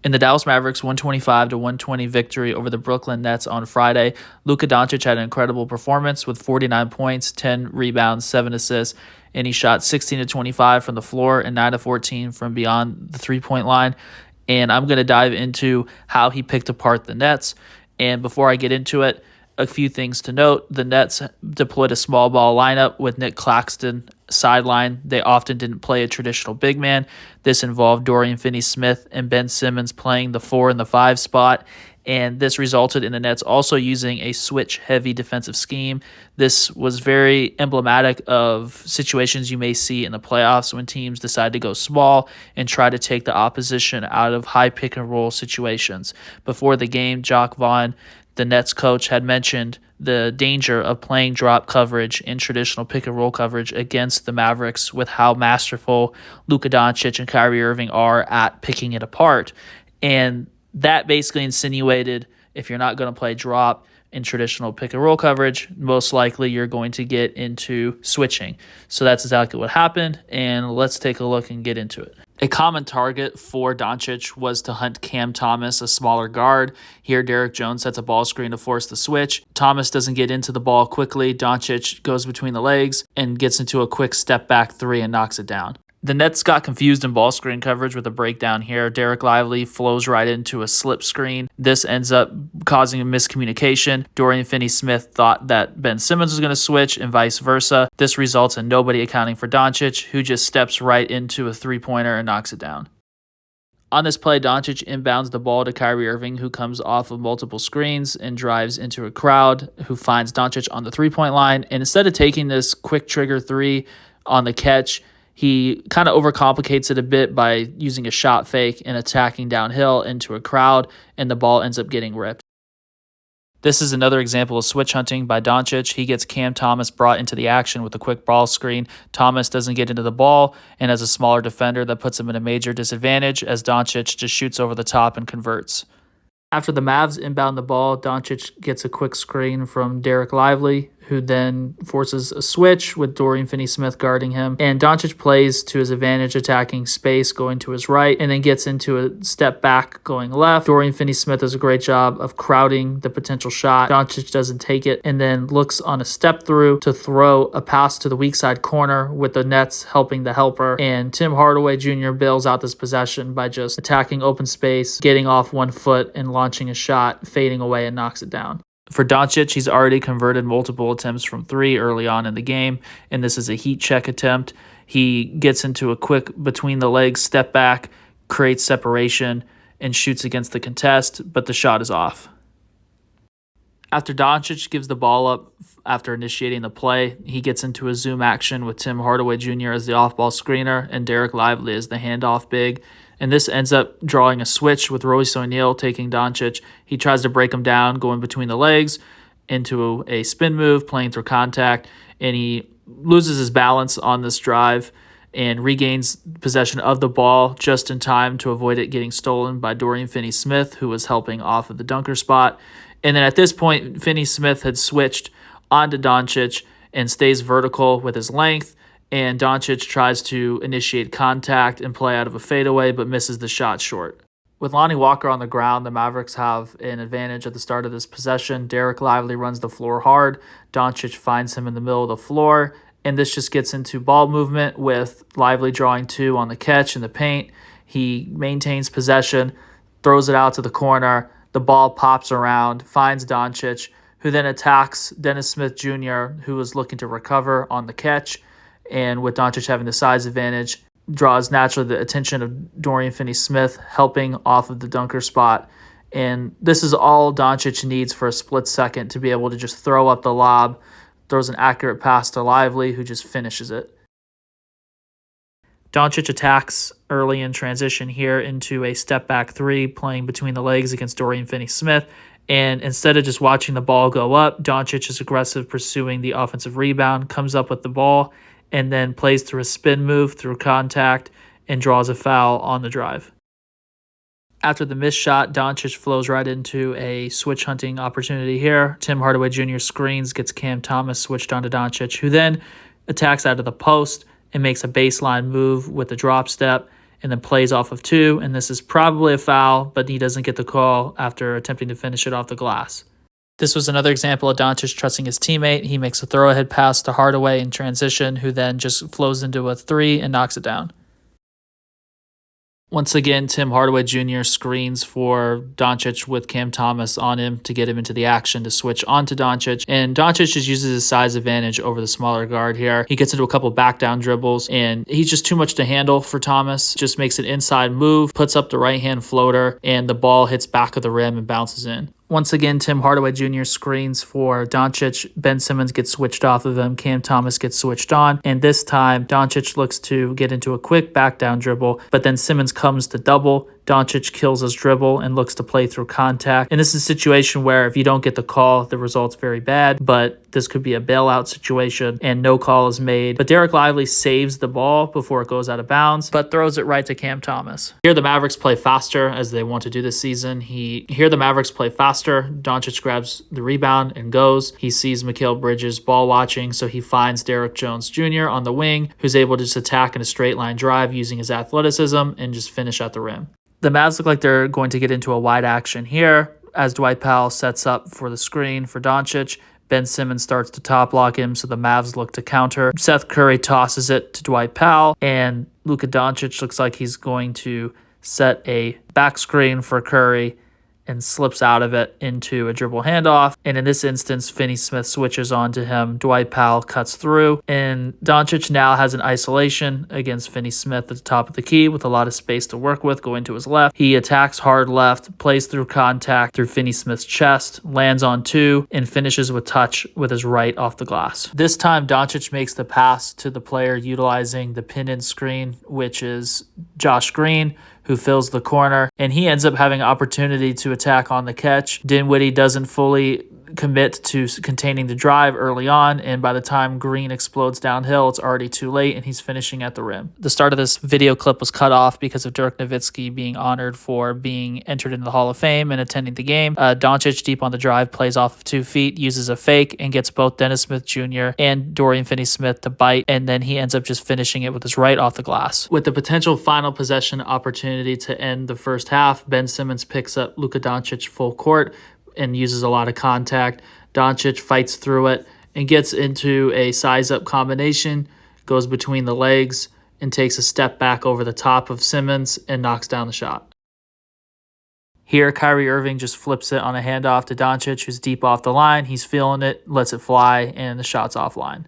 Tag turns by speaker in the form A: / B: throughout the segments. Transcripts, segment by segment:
A: In the Dallas Mavericks 125-120 victory over the Brooklyn Nets on Friday, Luka Doncic had an incredible performance with 49 points, 10 rebounds, 7 assists, and he shot 16-25 from the floor and 9-14 from beyond the three-point line. And I'm going to dive into how he picked apart the Nets. And before I get into it, a few things to note. The Nets deployed a small ball lineup with Nick Claxton sideline. They often didn't play a traditional big man. This involved Dorian Finney-Smith and Ben Simmons playing the 4 and the 5 spot, and this resulted in the Nets also using a switch-heavy defensive scheme. This was very emblematic of situations you may see in the playoffs when teams decide to go small and try to take the opposition out of high pick-and-roll situations. Before the game, Jacques Vaughn, the Nets coach, had mentioned the danger of playing drop coverage in traditional pick-and-roll coverage against the Mavericks with how masterful Luka Doncic and Kyrie Irving are at picking it apart. And that basically insinuated if you're not going to play drop in traditional pick-and-roll coverage, most likely you're going to get into switching. So that's exactly what happened, and let's take a look and get into it. A common target for Doncic was to hunt Cam Thomas, a smaller guard. Here, Derek Jones sets a ball screen to force the switch. Thomas doesn't get into the ball quickly. Doncic goes between the legs and gets into a quick step-back three and knocks it down. The Nets got confused in ball screen coverage with a breakdown here. Derek Lively flows right into a slip screen. This ends up causing a miscommunication. Dorian Finney-Smith thought that Ben Simmons was going to switch and vice versa. This results in nobody accounting for Doncic, who just steps right into a three-pointer and knocks it down. On this play, Doncic inbounds the ball to Kyrie Irving, who comes off of multiple screens and drives into a crowd, who finds Doncic on the three-point line. And instead of taking this quick trigger three on the catch, he kind of overcomplicates it a bit by using a shot fake and attacking downhill into a crowd, and the ball ends up getting ripped. This is another example of switch hunting by Doncic. He gets Cam Thomas brought into the action with a quick ball screen. Thomas doesn't get into the ball, and as a smaller defender, that puts him in a major disadvantage as Doncic just shoots over the top and converts. After the Mavs inbound the ball, Doncic gets a quick screen from Derek Lively, who then forces a switch with Dorian Finney-Smith guarding him. And Doncic plays to his advantage, attacking space, going to his right, and then gets into a step back going left. Dorian Finney-Smith does a great job of crowding the potential shot. Doncic doesn't take it and then looks on a step through to throw a pass to the weak side corner with the Nets helping the helper. And Tim Hardaway Jr. bails out this possession by just attacking open space, getting off 1 foot and launching a shot, fading away and knocks it down. For Doncic, he's already converted multiple attempts from three early on in the game, and this is a heat check attempt. He gets into a quick between-the-legs step back, creates separation, and shoots against the contest, but the shot is off. After Doncic gives the ball up after initiating the play, he gets into a zoom action with Tim Hardaway Jr. as the off-ball screener and Derek Lively as the handoff big. And this ends up drawing a switch with Royce O'Neal taking Doncic. He tries to break him down, going between the legs into a spin move, playing through contact, and he loses his balance on this drive and regains possession of the ball just in time to avoid it getting stolen by Dorian Finney-Smith, who was helping off of the dunker spot. And then at this point, Finney-Smith had switched onto Doncic and stays vertical with his length, and Doncic tries to initiate contact and play out of a fadeaway, but misses the shot short. With Lonnie Walker on the ground, the Mavericks have an advantage at the start of this possession. Derek Lively runs the floor hard. Doncic finds him in the middle of the floor, and this just gets into ball movement with Lively drawing two on the catch in the paint. He maintains possession, throws it out to the corner. The ball pops around, finds Doncic, who then attacks Dennis Smith Jr., who was looking to recover on the catch. And with Doncic having the size advantage, draws naturally the attention of Dorian Finney-Smith, helping off of the dunker spot. And this is all Doncic needs for a split second to be able to just throw up the lob, throws an accurate pass to Lively, who just finishes it. Doncic attacks early in transition here into a step-back three, playing between the legs against Dorian Finney-Smith. And instead of just watching the ball go up, Doncic is aggressive, pursuing the offensive rebound, comes up with the ball, and then plays through a spin move through contact and draws a foul on the drive. After the missed shot, Doncic flows right into a switch hunting opportunity here. Tim Hardaway Jr. screens, gets Cam Thomas switched onto Doncic, who then attacks out of the post and makes a baseline move with a drop step and then plays off of 2, and this is probably a foul, but he doesn't get the call after attempting to finish it off the glass. This was another example of Doncic trusting his teammate. He makes a throw-ahead pass to Hardaway in transition, who then just flows into a 3 and knocks it down. Once again, Tim Hardaway Jr. screens for Doncic with Cam Thomas on him to get him into the action to switch onto Doncic. And Doncic just uses his size advantage over the smaller guard here. He gets into a couple back down dribbles, and he's just too much to handle for Thomas. Just makes an inside move, puts up the right-hand floater, and the ball hits back of the rim and bounces in. Once again, Tim Hardaway Jr. screens for Doncic. Ben Simmons gets switched off of him. Cam Thomas gets switched on. And this time, Doncic looks to get into a quick back down dribble, but then Simmons comes to double. Doncic kills his dribble and looks to play through contact. And this is a situation where if you don't get the call, the result's very bad, but this could be a bailout situation and no call is made. But Derek Lively saves the ball before it goes out of bounds, but throws it right to Cam Thomas. Here the Mavericks play faster as they want to do this season. Here the Mavericks play faster. Doncic grabs the rebound and goes. He sees Mikal Bridges ball watching, so he finds Derrick Jones Jr. on the wing, who's able to just attack in a straight line drive using his athleticism and just finish at the rim. The Mavs look like they're going to get into a wide action here as Dwight Powell sets up for the screen for Doncic. Ben Simmons starts to top block him, so the Mavs look to counter. Seth Curry tosses it to Dwight Powell, and Luka Doncic looks like he's going to set a back screen for Curry and slips out of it into a dribble handoff. And in this instance, Finney-Smith switches on to him. Dwight Powell cuts through, and Doncic now has an isolation against Finney-Smith at the top of the key with a lot of space to work with going to his left. He attacks hard left, plays through contact through Finney-Smith's chest, lands on 2, and finishes with touch with his right off the glass. This time, Doncic makes the pass to the player utilizing the pin-in screen, which is Josh Green, who fills the corner, and he ends up having an opportunity to attack on the catch. Dinwiddie doesn't fully commit to containing the drive early on, and by the time Green explodes downhill, it's already too late, and he's finishing at the rim. The start of this video clip was cut off because of Dirk Nowitzki being honored for being entered into the Hall of Fame and attending the game. Doncic, deep on the drive, plays off of 2 feet, uses a fake, and gets both Dennis Smith Jr. and Dorian Finney-Smith to bite, and then he ends up just finishing it with his right off the glass. With the potential final possession opportunity to end the first half, Ben Simmons picks up Luka Doncic full court and uses a lot of contact. Doncic fights through it and gets into a size-up combination, goes between the legs, and takes a step back over the top of Simmons and knocks down the shot. Here, Kyrie Irving just flips it on a handoff to Doncic, who's deep off the line. He's feeling it, lets it fly, and the shot's offline.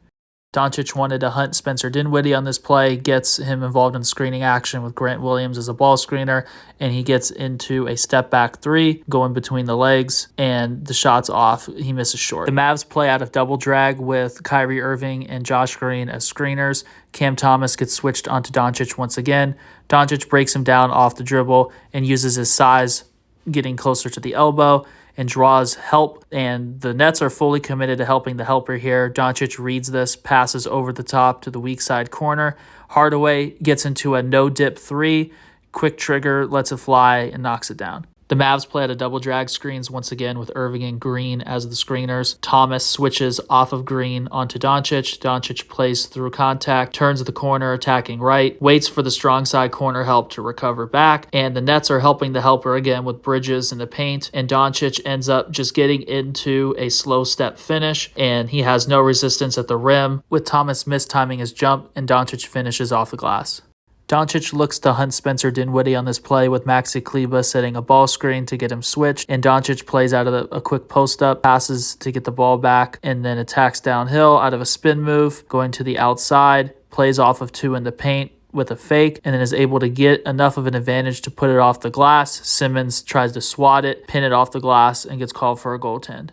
A: Doncic wanted to hunt Spencer Dinwiddie on this play, gets him involved in screening action with Grant Williams as a ball screener, and he gets into a step-back 3 going between the legs, and the shot's off. He misses short. The Mavs play out of double drag with Kyrie Irving and Josh Green as screeners. Cam Thomas gets switched onto Doncic once again. Doncic breaks him down off the dribble and uses his size, getting closer to the elbow, and draws help, and the Nets are fully committed to helping the helper here. Doncic reads this, passes over the top to the weak side corner. Hardaway gets into a no-dip 3, quick trigger, lets it fly, and knocks it down. The Mavs play at a double drag screens once again with Irving and Green as the screeners. Thomas switches off of Green onto Doncic. Doncic plays through contact, turns the corner, attacking right, waits for the strong side corner help to recover back, and the Nets are helping the helper again with Bridges in the paint, and Doncic ends up just getting into a slow step finish, and he has no resistance at the rim, with Thomas mistiming his jump, and Doncic finishes off the glass. Doncic looks to hunt Spencer Dinwiddie on this play with Maxi Kleber setting a ball screen to get him switched, and Doncic plays out of a quick post-up, passes to get the ball back, and then attacks downhill out of a spin move, going to the outside, plays off of 2 in the paint with a fake, and then is able to get enough of an advantage to put it off the glass. Simmons tries to swat it, pin it off the glass, and gets called for a goaltend.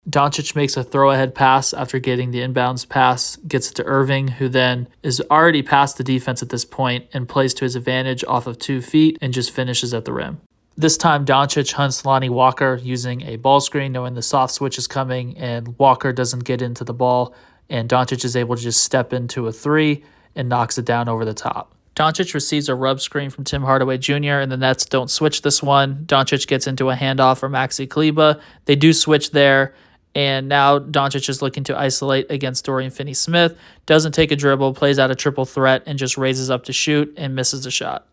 A: Doncic makes a throw-ahead pass after getting the inbounds pass, gets it to Irving, who then is already past the defense at this point and plays to his advantage off of 2 feet and just finishes at the rim. This time, Doncic hunts Lonnie Walker using a ball screen, knowing the soft switch is coming, and Walker doesn't get into the ball, and Doncic is able to just step into a 3 and knocks it down over the top. Doncic receives a rub screen from Tim Hardaway Jr., and the Nets don't switch this one. Doncic gets into a handoff for Maxi Kleber. They do switch there, and now Doncic is looking to isolate against Dorian Finney-Smith. Doesn't take a dribble, plays out a triple threat, and just raises up to shoot and misses the shot.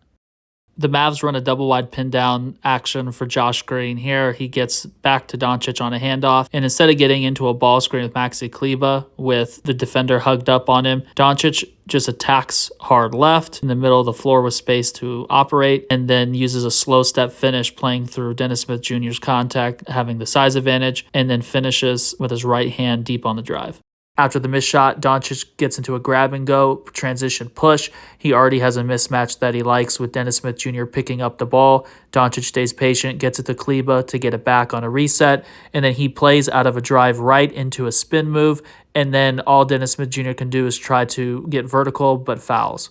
A: The Mavs run a double wide pin down action for Josh Green here. He gets back to Doncic on a handoff, and instead of getting into a ball screen with Maxi Kleber with the defender hugged up on him, Doncic just attacks hard left in the middle of the floor with space to operate, and then uses a slow step finish playing through Dennis Smith Jr.'s contact, having the size advantage, and then finishes with his right hand deep on the drive. After the missed shot, Doncic gets into a grab and go, transition push. He already has a mismatch that he likes with Dennis Smith Jr. picking up the ball. Doncic stays patient, gets it to Kleber to get it back on a reset, and then he plays out of a drive right into a spin move, and then all Dennis Smith Jr. can do is try to get vertical, but fouls.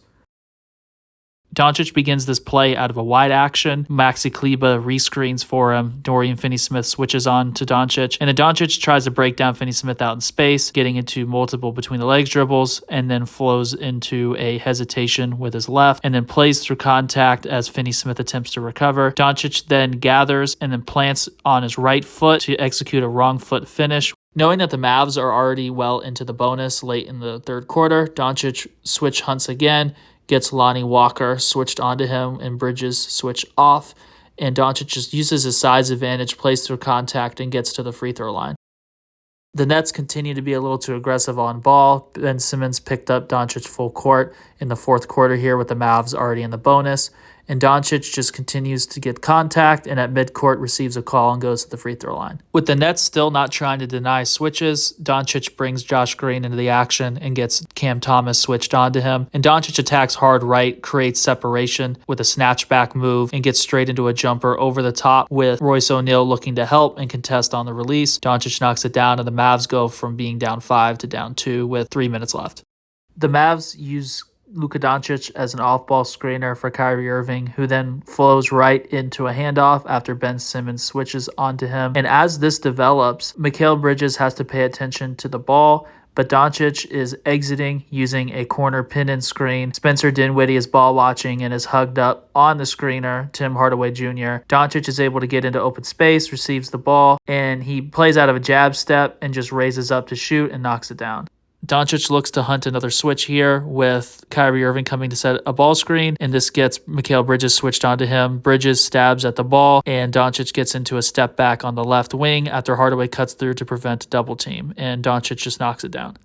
A: Doncic begins this play out of a wide action. Maxi Kleber rescreens for him. Dorian Finney-Smith switches on to Doncic. And then Doncic tries to break down Finney-Smith out in space, getting into multiple between the legs dribbles, and then flows into a hesitation with his left, and then plays through contact as Finney-Smith attempts to recover. Doncic then gathers and then plants on his right foot to execute a wrong foot finish. Knowing that the Mavs are already well into the bonus late in the third quarter, Doncic switch hunts again, gets Lonnie Walker switched onto him, and Bridges switch off, and Doncic just uses his size advantage, plays through contact, and gets to the free throw line. The Nets continue to be a little too aggressive on ball. Ben Simmons picked up Doncic full court in the fourth quarter here with the Mavs already in the bonus, and Doncic just continues to get contact, and at midcourt receives a call and goes to the free throw line. With the Nets still not trying to deny switches, Doncic brings Josh Green into the action and gets Cam Thomas switched onto him, and Doncic attacks hard right, creates separation with a snatchback move, and gets straight into a jumper over the top with Royce O'Neal looking to help and contest on the release. Doncic knocks it down, and the Mavs go from being down 5 to down 2 with 3 minutes left. The Mavs use Luka Doncic as an off-ball screener for Kyrie Irving, who then flows right into a handoff after Ben Simmons switches onto him. And as this develops, Mikal Bridges has to pay attention to the ball, but Doncic is exiting using a corner pin-in screen. Spencer Dinwiddie is ball watching and is hugged up on the screener, Tim Hardaway Jr. Doncic is able to get into open space, receives the ball, and he plays out of a jab step and just raises up to shoot and knocks it down. Doncic looks to hunt another switch here with Kyrie Irving coming to set a ball screen, and this gets Mikal Bridges switched onto him. Bridges stabs at the ball, and Doncic gets into a step back on the left wing after Hardaway cuts through to prevent a double team, and Doncic just knocks it down.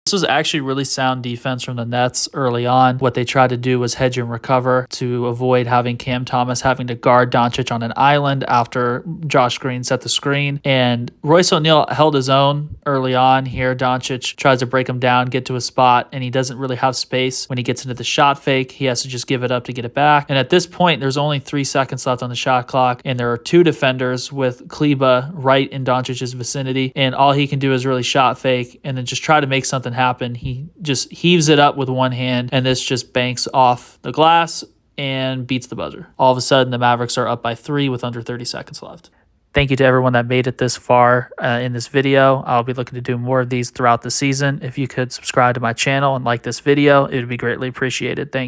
A: This was actually really sound defense from the Nets early on. What they tried to do was hedge and recover to avoid having Cam Thomas having to guard Doncic on an island after Josh Green set the screen. And Royce O'Neal held his own early on here. Doncic tries to break him down, get to a spot, and he doesn't really have space. When he gets into the shot fake, he has to just give it up to get it back. And at this point, there's only 3 seconds left on the shot clock, and there are 2 defenders with Kleber right in Doncic's vicinity, and all he can do is really shot fake and then just try to make something happen. He just heaves it up with one hand, and this just banks off the glass and beats the buzzer. All of a sudden, the Mavericks are up by 3 with under 30 seconds left. Thank you to everyone that made it this far in this video. I'll be looking to do more of these throughout the season. If you could subscribe to my channel and like this video, it would be greatly appreciated. Thank you.